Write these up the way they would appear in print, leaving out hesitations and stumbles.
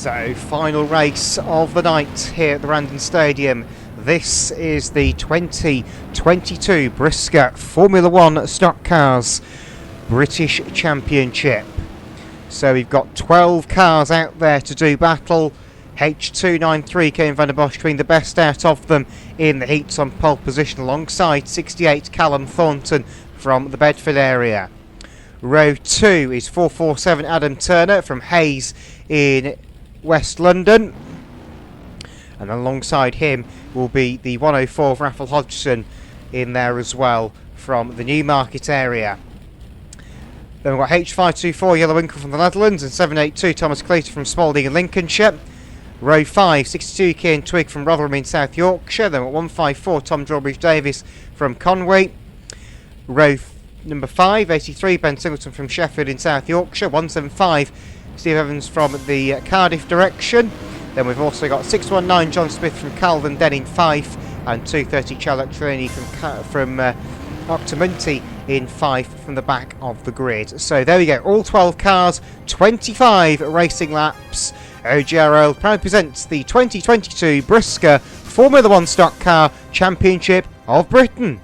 So, final race of the night here at the Randon Stadium. This is the 2022 Briscoe Formula 1 Stock Cars British Championship. So we've got 12 cars out there to do battle. H293 Kevin van der Bosch between the best out of them in the heats on pole position, alongside 68 Callum Thornton from the Bedford area. Row 2 is 447 Adam Turner from Hayes in West London, and alongside him will be the 104 Raffle Hodgson in there as well from the Newmarket area. Then we've got H524 Yellow Winkle from the Netherlands and 782 Thomas Clayton from Spalding in Lincolnshire. Row 5, 62 Cian Twig from Rotherham in South Yorkshire. Then we've got 154 Tom Drawbridge Davis from Conway. Row number 5, 83 Ben Singleton from Sheffield in South Yorkshire. 175 Steve Evans from the Cardiff direction. Then we've also got 619 John Smith from Calvin Den in Fife, and 230 Charlotte Trelawney from Octamunti in Fife from the back of the grid. So there we go, all 12 cars, 25 racing laps. OGR proudly presents the 2022 Briscoe Formula 1 Stock Car Championship of Britain.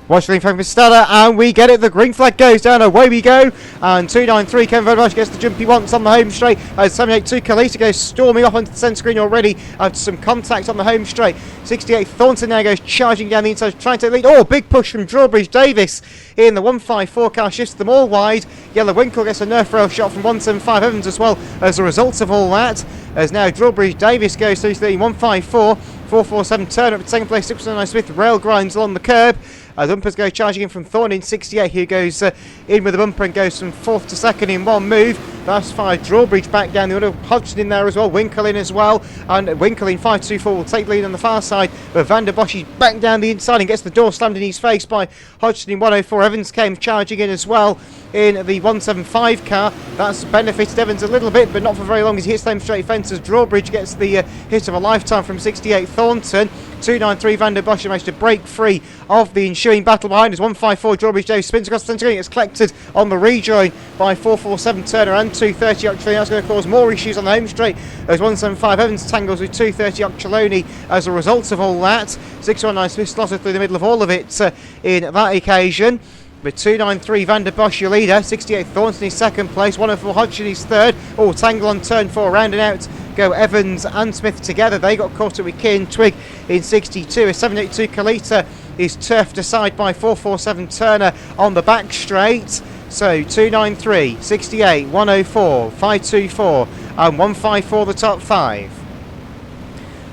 Watch the green flag for Stella, and we get it. The green flag goes down. Away we go. And 293 Kevin van der Bosch gets the jump he wants on the home straight. 782 Kalita goes storming off onto the centre screen already after some contact on the home straight. 68 Thornton now goes charging down the inside, trying to lead. Oh, big push from Drawbridge Davis in the 154 car, shifts them all wide. Yellow Winkle gets a nerf rail shot from 175 Evans as well as a result of all that. As now Drawbridge Davis goes through the 154. 447 Turner up at second place. 619 Smith rail grinds along the curb. Bumpers go charging in from Thorn in 68, who goes in with the bumper and goes from 4th to 2nd in one move. That's 5 Drawbridge back down the other. Hodgson in there as well, Winkle in as well, and Winkle in 524 will take the lead on the far side, but Van der Bosch is back down the inside and gets the door slammed in his face by Hodgson in 104. Evans came charging in as well in the 175 car. That's benefited Evans a little bit, but not for very long as he hits them straight fences. Drawbridge gets the hit of a lifetime from 68 Thornton. 293 Van der Bosch managed to break free of the ensuing battle behind us. 154 Drawbridge Davis spins across the centre screen, gets collected on the rejoin by 447 Turner and 230 Ocheloni. That's going to cause more issues on the home straight as 175 Evans tangles with 230 Ocheloni as a result of all that. 619 Smith slotted through the middle of all of it in that occasion. With 293 Van der Bosch your leader, 68 Thornton is second place, 104 Hodgson is third. Oh, tangle on turn 4, rounding out go Evans and Smith together. They got caught up with Cian Twig in 62. A 782 Kalita is turfed aside by 447 Turner on the back straight. So 293, 68, 104, 524 and 154 the top 5.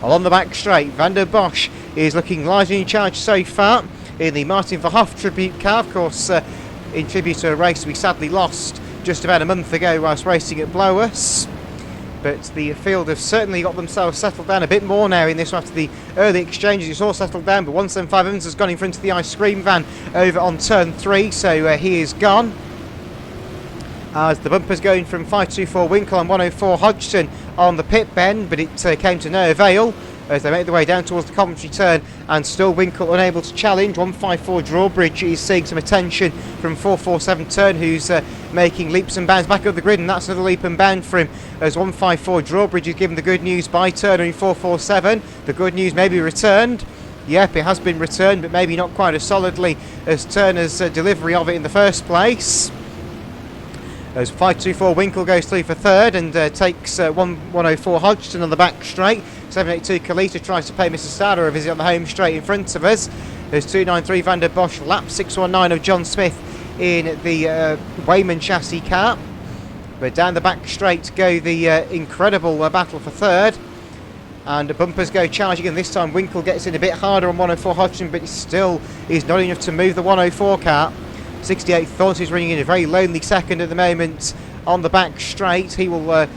Along the back straight, Van der Bosch is looking largely in charge so far in the Martin Verhoff tribute car, of course, in tribute to a race we sadly lost just about a month ago whilst racing at Blowus. But the field have certainly got themselves settled down a bit more now in this one after the early exchanges. It's all settled down, but 175 Evans has gone in front of the ice cream van over on turn 3, so he is gone. As the bumpers going from 524 Winkle and 104 Hodgson on the pit bend, but it came to no avail as they make their way down towards the commentary turn, and still Winkle unable to challenge. 154 Drawbridge is seeing some attention from 447 Turn, who's making leaps and bounds back up the grid, and that's another leap and bound for him as 154 Drawbridge is given the good news by Turner in 447. The good news may be returned. Yep, it has been returned, but maybe not quite as solidly as Turner's delivery of it in the first place. As 524 Winkle goes through for third and takes 104 Hodgson on the back straight. 782 Kalita tries to pay Mr. Starter a visit on the home straight in front of us. There's 293 Van der Bosch lap 619 of John Smith in the Wayman chassis car. But down the back straight go the incredible battle for third. And the bumpers go charging, and this time Winkle gets in a bit harder on 104 Hodgson, but it still is not enough to move the 104 car. 68 Thornton is running in a very lonely second at the moment on the back straight. He will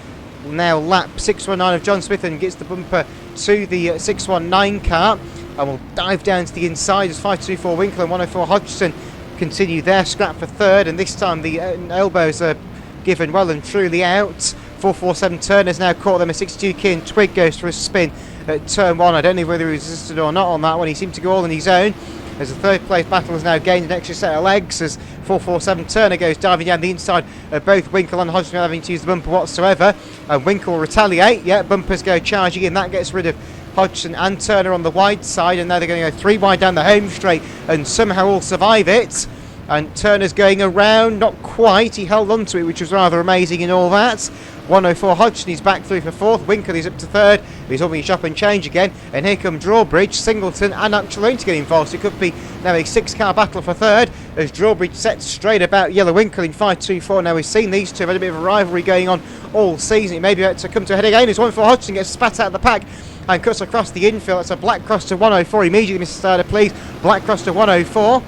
now lap 619 of John Smith and gets the bumper to the 619 car, and will dive down to the inside as 524 Winkle and 104 Hodgson continue their scrap for third, and this time the elbows are given well and truly out. 447 Turner's now caught them. A 62 Cian Twig goes for a spin at turn 1. I don't know whether he resisted or not on that one. He seemed to go all on his own. as the third place battle has now gained an extra set of legs as 447 Turner goes diving down the inside of both Winkle and Hodgson, having to use the bumper whatsoever, and Winkle will retaliate. Yeah, bumpers go charging in, that gets rid of Hodgson and Turner on the wide side, and now they're going to go 3 wide down the home straight and somehow all survive it. And Turner's going around, not quite, he held on to it, which was rather amazing in all that. 104 Hodgson, he's back through for fourth. Winkle is up to third, he's on his shop and change again. And here come Drawbridge, Singleton and Ancelone to get involved. So it could be now a 6-car battle for third as Drawbridge sets straight about Yellow Winkle in 5-2-4. Now we've seen these two have had a bit of a rivalry going on all season. It may be about to come to a head again as 104 Hodgson gets spat out of the pack and cuts across the infield. That's a black cross to 104, immediately Mr. Starter please. Black cross to 104.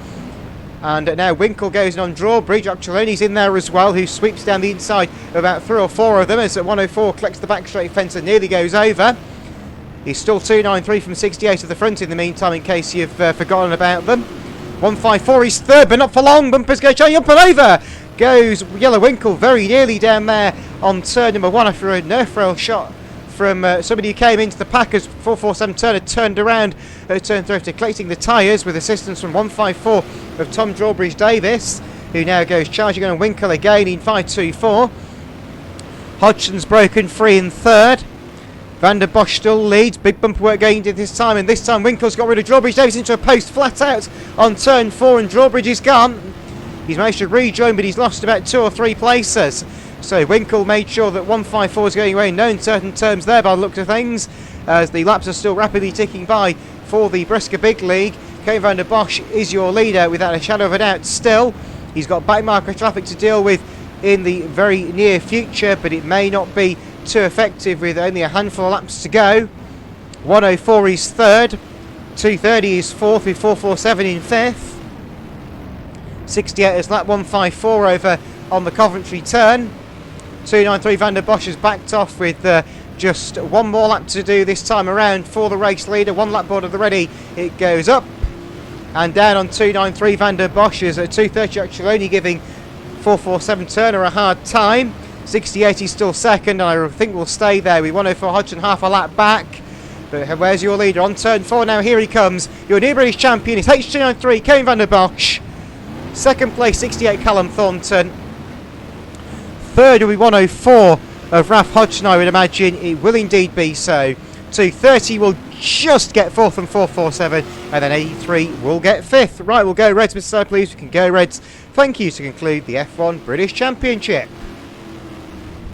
And now Winkle goes in on Drawbridge. Occhialone's in there as well, who sweeps down the inside of about 3 or 4 of them as 104 collects the back straight fence and nearly goes over. He's still 293 from 68 at the front in the meantime, in case you've forgotten about them. 154, he's third, but not for long. Bumpers go showing up and over. Goes Yellow Winkle very nearly down there on turn number 1 after a Nerf rail shot from somebody who came into the pack as 447 Turner turned around at turn 3 after collecting the tyres with assistance from 154 of Tom Drawbridge Davis, who now goes charging on Winkle again in 5-2-4. Hodgson's broken free in third. Van der Bosch still leads. Big bumper work going into this time, and this time Winkle's got rid of Drawbridge Davis into a post flat out on turn 4, and Drawbridge is gone. He's managed to rejoin, but he's lost about 2 or 3 places. So Winkle made sure that 154 is going away in no uncertain terms there by the looks of things, as the laps are still rapidly ticking by for the Briscoe Big League. Kevin Van der Bosch is your leader without a shadow of a doubt still. He's got backmarker traffic to deal with in the very near future, but it may not be too effective with only a handful of laps to go. 104 is third, 230 is fourth with 447 in fifth. 68 is lap 154 over on the Coventry turn. 293 Van der Bosch has backed off with just 1 more lap to do this time around for the race leader. 1 lap board of the ready, it goes up and down on 293 Van der Bosch is at 230 Occhialone giving 447 Turner a hard time. 68 is still second, and I think we'll stay there with 104 Hodgson half a lap back. But where's your leader on turn 4 now? Here he comes, your new British champion is H293 Kevin Van der Bosch. Second place 68 Callum Thornton. Third will be 104 of Ralph Hodgson, I would imagine. It will indeed be so. 230 will just get fourth and 447, and then 83 will get fifth. Right, we'll go Reds, Mr. Sir, please. We can go Reds. Thank you to conclude the F1 British Championship.